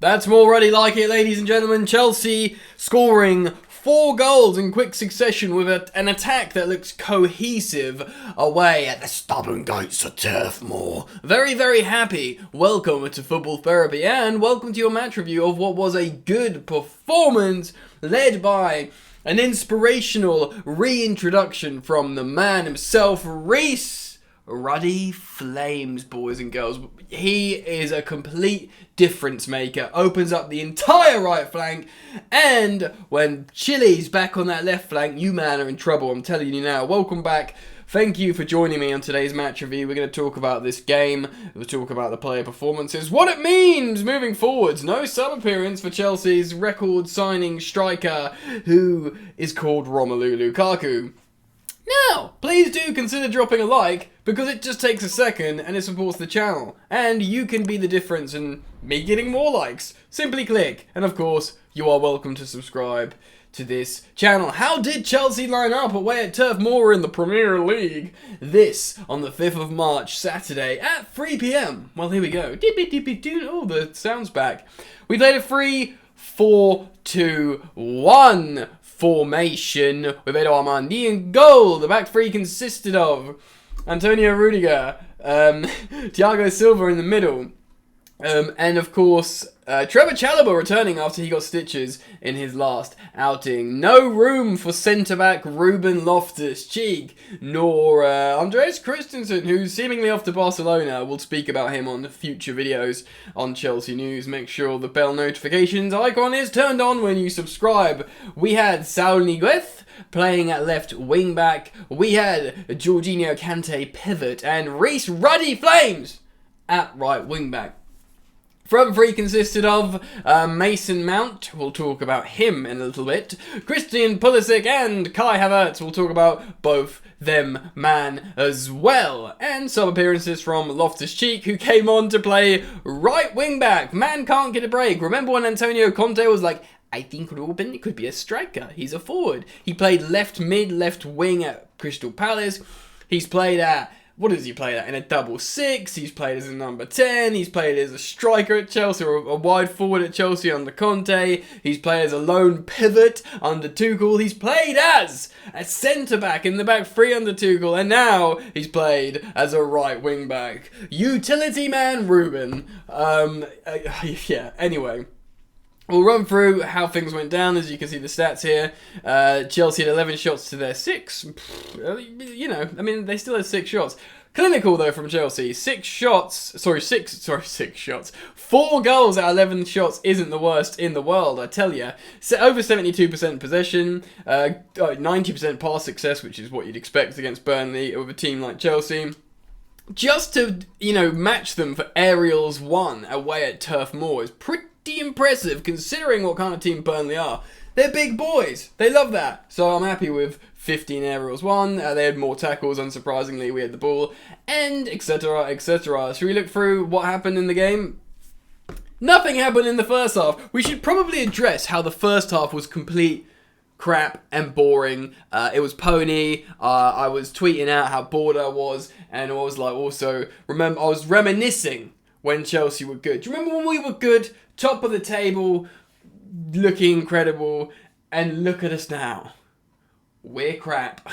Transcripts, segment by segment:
That's more already like it, ladies and gentlemen. Chelsea scoring 4 goals in quick succession with an attack that looks cohesive away at the stubborn goats of Turf Moor. Very, very happy. Welcome to Football Therapy and welcome to your match review of what was a good performance led by an inspirational reintroduction from the man himself, Reece. Ruddy flames, boys and girls. He is a complete difference maker. Opens up the entire right flank. And when Chile's back on that left flank, you man are in trouble. I'm telling you now. Welcome back. Thank you for joining me on today's match review. We're going to talk about this game. We'll talk about the player performances. What it means moving forwards. No sub-appearance for Chelsea's record signing striker, who is called Romelu Lukaku. Now, please do consider dropping a like, because it just takes a second and it supports the channel. And you can be the difference in me getting more likes. Simply click. And of course, you are welcome to subscribe to this channel. How did Chelsea line up away at Turf Moor in the Premier League? This on the 5th of March, Saturday at 3 PM. Well, here we go. Oh, the sound's back. We played a 3-4-2-1 formation with Edo Armandi in goal. The back three consisted of Antonio Rudiger, Thiago Silva in the middle, and of course Trevor Chalobah returning after he got stitches in his last outing. No room for centre-back Ruben Loftus-Cheek, nor Andreas Christensen, who's seemingly off to Barcelona. We'll speak about him on future videos on Chelsea News. Make sure the bell notifications icon is turned on when you subscribe. We had Saul Niguez playing at left wing-back. We had Jorginho Kante pivot, and Reece Ruddy Flames at right wing-back. Front three consisted of Mason Mount, we'll talk about him in a little bit, Christian Pulisic and Kai Havertz, we'll talk about both them man as well, and some appearances from Loftus-Cheek, who came on to play right wing back. Man can't get a break. Remember when Antonio Conte was like, I think Ruben could be a striker, he's a forward. He played left mid, left wing at Crystal Palace. He's played at, what does he play at? In a double six. He's played as a number 10. He's played as a striker at Chelsea, or a wide forward at Chelsea under Conte. He's played as a lone pivot under Tuchel. He's played as a centre-back in the back three under Tuchel. And now he's played as a right wing-back. Utility man Ruben. Yeah, anyway. We'll run through how things went down. As you can see the stats here. Chelsea had 11 shots to their 6. You know, I mean, they still had 6 shots. Clinical, though, from Chelsea. 6 shots. 6 shots. 4 goals out of 11 shots isn't the worst in the world, I tell you. So over 72% possession. 90% pass success, which is what you'd expect against Burnley with a team like Chelsea. Just to, you know, match them for Aerials 1 away at Turf Moor is pretty impressive considering what kind of team Burnley are. They're big boys. They love that. So I'm happy with 15 aerials won. They had more tackles, unsurprisingly. We had the ball, and etc, etc. Should we look through what happened in the game? Nothing happened in the first half. We should probably address how the first half was complete crap and boring. It was pony. I was tweeting out how bored I was, and I was like, also remember, I was reminiscing when Chelsea were good. Do you remember when we were good? Top of the table, looking incredible, and look at us now. We're crap.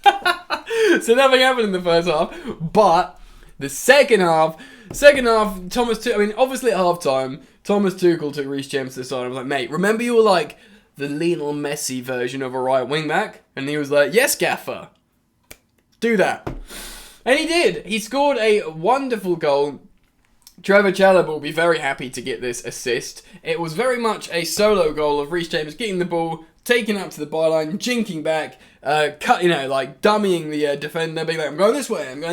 So nothing happened in the first half, but the second half, obviously at halftime, Thomas Tuchel took Reece James to the side and was like, mate, remember you were like the Lionel Messi version of a right wing back? And he was like, yes, gaffer. Do that. And he did. He scored a wonderful goal. Trevor Chalobah will be very happy to get this assist. It was very much a solo goal of Reece James getting the ball, taking up to the byline, jinking back, dummying the defender, being like, I'm going this way, and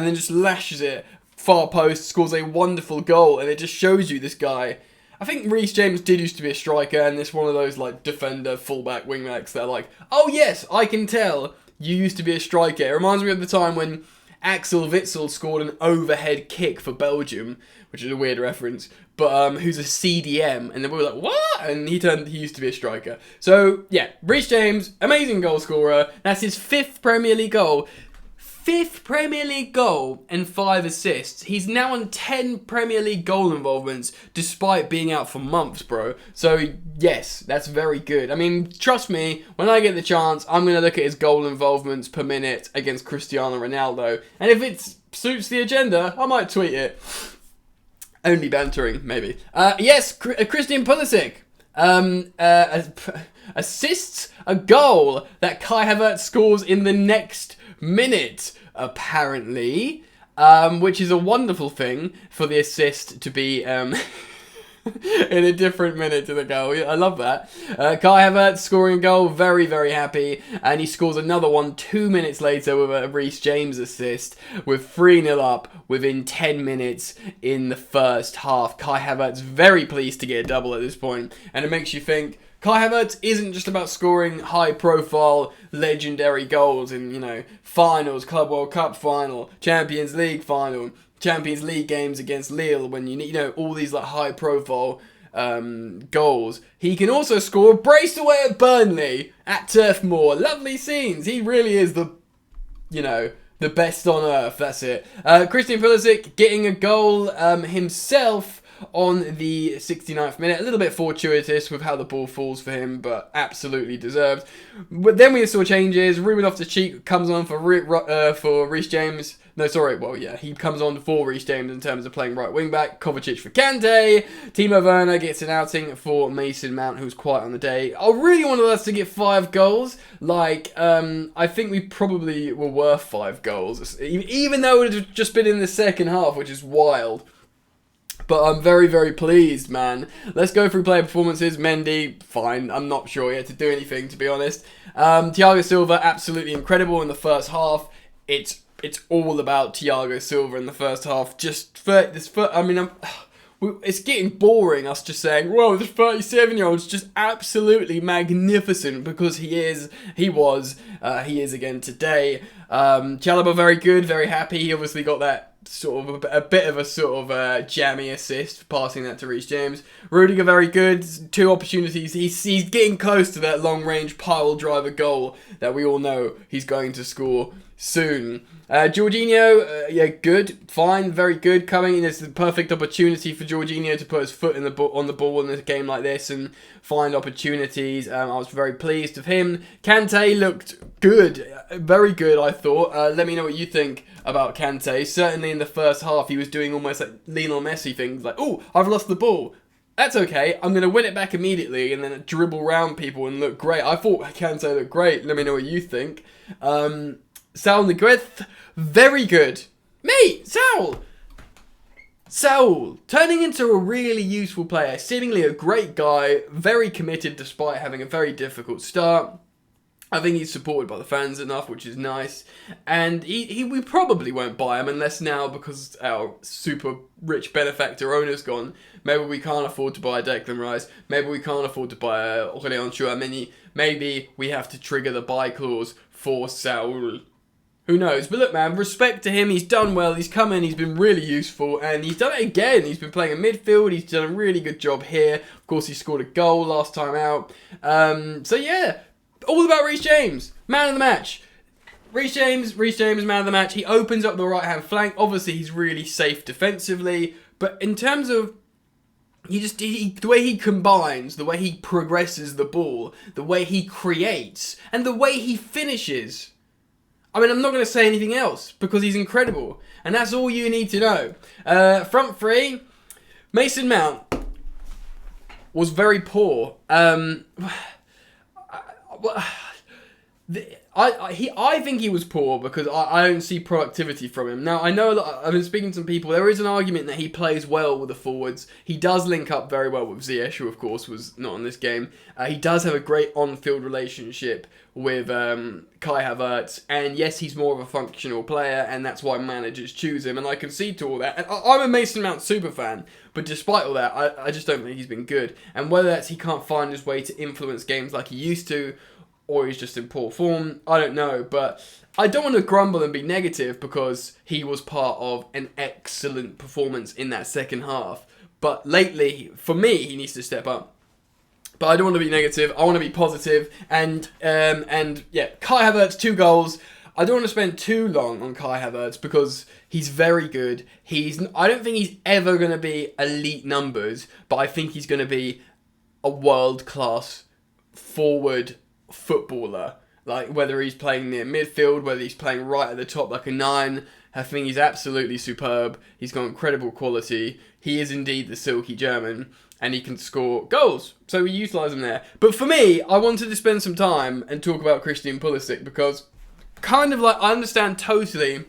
then just lashes it, far post, scores a wonderful goal, and it just shows you this guy. I think Reece James did used to be a striker, and this one of those like defender, fullback, wingbacks that are like, oh yes, I can tell you used to be a striker. It reminds me of the time when Axel Witsel scored an overhead kick for Belgium, which is a weird reference, but who's a CDM, and then we were like, what? And he used to be a striker. So, yeah, Reece James, amazing goal scorer. That's his 5th Premier League goal. 5th Premier League goal and 5 assists. He's now on 10 Premier League goal involvements despite being out for months, bro. So, yes, that's very good. I mean, trust me, when I get the chance, I'm going to look at his goal involvements per minute against Cristiano Ronaldo. And if it suits the agenda, I might tweet it. Only bantering, maybe. Yes, Christian Pulisic. Assists a goal that Kai Havertz scores in the next minute, apparently, which is a wonderful thing for the assist to be in a different minute to the goal. I love that. Kai Havertz scoring a goal, very, very happy, and he scores another one 2 minutes later with a Reece James assist, with 3-0 up within 10 minutes in the first half. Kai Havertz very pleased to get a double at this point, and it makes you think, Kai Havertz isn't just about scoring high-profile, legendary goals in, finals, Club World Cup final, Champions League final, Champions League games against Lille when you need, all these like high-profile goals. He can also score braced away at Burnley at Turf Moor. Lovely scenes. He really is the best on earth. That's it. Christian Pulisic getting a goal himself on the 69th minute. A little bit fortuitous with how the ball falls for him, but absolutely deserved. But then we saw changes. Ruben Loftus-Cheek comes on for Reece James. No, sorry. Well, yeah, he comes on for Reece James in terms of playing right wing back. Kovacic for Kante. Timo Werner gets an outing for Mason Mount, who's quiet on the day. I really wanted us to get 5 goals. I think we probably were worth 5 goals, even though it would have just been in the second half, which is wild. But I'm very, very pleased, man. Let's go through player performances. Mendy, fine. I'm not sure he had to do anything, to be honest. Thiago Silva, absolutely incredible in the first half. It's all about Thiago Silva in the first half. It's getting boring, us just saying, whoa, this 37-year-old's just absolutely magnificent, because he is again today. Chalobah, very good, very happy. He obviously got that sort of a bit of a jammy assist, passing that to Reece James. Rudiger, very good. 2 opportunities. He's getting close to that long-range pile driver goal that we all know he's going to score soon. Jorginho, good, fine, very good. Coming in, it's the perfect opportunity for Jorginho to put his foot on the ball in a game like this and find opportunities. I was very pleased with him. Kante looked good, very good, I thought. Let me know what you think about Kante. Certainly in the first half, he was doing almost like Lionel Messi things, like, oh, I've lost the ball. That's okay, I'm going to win it back immediately and then dribble around people and look great. I thought Kante looked great. Let me know what you think. Saul Niguez, very good. Mate, Saul, turning into a really useful player, seemingly a great guy, very committed despite having a very difficult start. I think he's supported by the fans enough, which is nice. And we probably won't buy him unless now, because our super rich benefactor owner's gone, maybe we can't afford to buy Declan Rice. Maybe we can't afford to buy Aurélien Tchouameni. Maybe we have to trigger the buy clause for Saul. Who knows? But look, man, respect to him. He's done well. He's come in. He's been really useful. And he's done it again. He's been playing in midfield. He's done a really good job here. Of course, he scored a goal last time out. So, yeah. All about Reece James. Man of the match. Reece James, man of the match. He opens up the right-hand flank. Obviously, he's really safe defensively. But in terms of the way he combines, the way he progresses the ball, the way he creates, and the way he finishes. I mean, I'm not going to say anything else because he's incredible. And that's all you need to know. Front three, Mason Mount was very poor. I think he was poor because I don't see proactivity from him. Now, I know that I've been speaking to some people. There is an argument that he plays well with the forwards. He does link up very well with Ziyech, who of course was not in this game. He does have a great on-field relationship with Kai Havertz. And yes, he's more of a functional player, and that's why managers choose him. And I concede to all that. And I'm a Mason Mount super fan. But despite all that, I just don't think he's been good. And whether that's he can't find his way to influence games like he used to, or he's just in poor form, I don't know. But I don't want to grumble and be negative because he was part of an excellent performance in that second half. But lately, for me, he needs to step up. But I don't want to be negative. I want to be positive. And yeah, Kai Havertz, 2 goals. I don't want to spend too long on Kai Havertz because he's very good. I don't think he's ever going to be elite numbers, but I think he's going to be a world-class forward footballer. Like, whether he's playing near midfield, whether he's playing right at the top like a 9, I think he's absolutely superb. He's got incredible quality. He is indeed the silky German, and he can score goals. So we utilise him there. But for me, I wanted to spend some time and talk about Christian Pulisic because kind of like I understand totally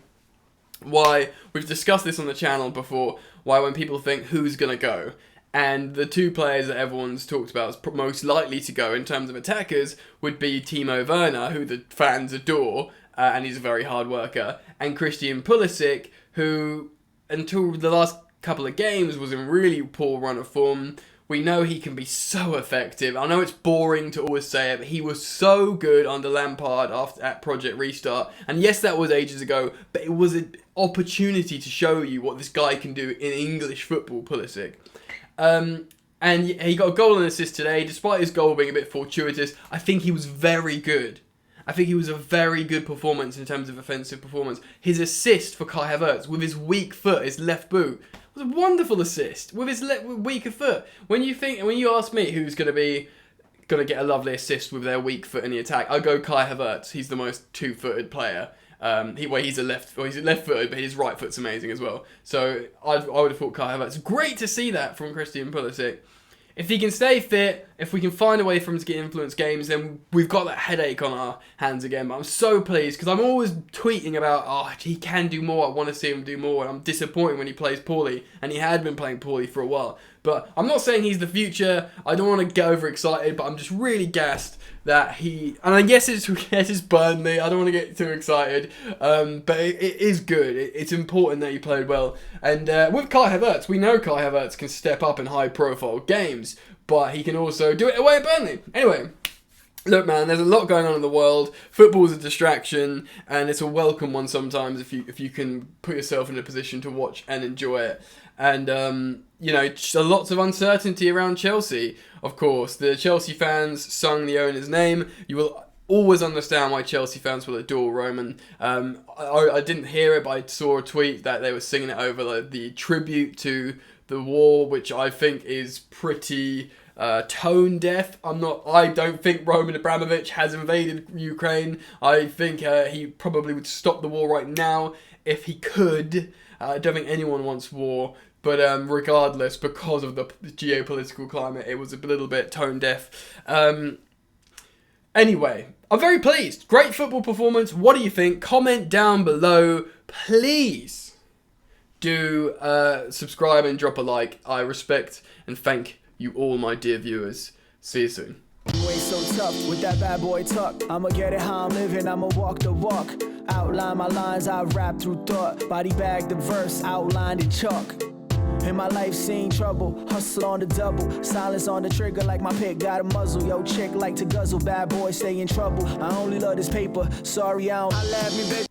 why we've discussed this on the channel before, why when people think who's going to go, and the two players that everyone's talked about as most likely to go in terms of attackers would be Timo Werner, who the fans adore, and he's a very hard worker, and Christian Pulisic, who until the last couple of games was in really poor run of form. We know he can be so effective. I know it's boring to always say it, but he was so good under Lampard at Project Restart. And yes, that was ages ago, but it was an opportunity to show you what this guy can do in English football, Pulisic. And he got a goal and assist today. Despite his goal being a bit fortuitous, I think he was very good. I think he was a very good performance in terms of offensive performance. His assist for Kai Havertz with his weak foot, his left boot, was a wonderful assist with his weaker foot. When you ask me who's going to get a lovely assist with their weak foot in the attack, I go Kai Havertz. He's the most two-footed player. He's left-footed, but his right foot's amazing as well. So I would have thought Kai Havertz. Great to see that from Christian Pulisic. If he can stay fit, if we can find a way for him to get influence games, then we've got that headache on our hands again. But I'm so pleased because I'm always tweeting about, he can do more. I want to see him do more. And I'm disappointed when he plays poorly. And he had been playing poorly for a while. But I'm not saying he's the future. I don't want to get overexcited, but I'm just really gassed that and I guess it's Burnley. I don't want to get too excited. But it is good. It's important that he played well. And with Kai Havertz, we know Kai Havertz can step up in high-profile games, but he can also do it away at Burnley. Anyway, look, man, there's a lot going on in the world. Football's a distraction, and it's a welcome one sometimes if you can put yourself in a position to watch and enjoy it. And, lots of uncertainty around Chelsea, of course. The Chelsea fans sung the owner's name. You will always understand why Chelsea fans will adore Roman. I didn't hear it, but I saw a tweet that they were singing it over the tribute to the war, which I think is pretty tone deaf. I don't think Roman Abramovich has invaded Ukraine. I think he probably would stop the war right now if he could. I don't think anyone wants war. But regardless, because of the geopolitical climate, it was a little bit tone deaf. Anyway, I'm very pleased. Great football performance. What do you think? Comment down below. Please do subscribe and drop a like. I respect and thank you all, my dear viewers. See you soon. You ain't so tough with that bad boy talk. I'ma get it how I'm living, I'ma walk the walk. Outline my lines, I rap through thought. Body bag the verse, outlined in chalk. In my life seen trouble, hustle on the double. Silence on the trigger like my pick got a muzzle. Yo chick like to guzzle, bad boy stay in trouble. I only love this paper, sorry I don't. I love me bitch.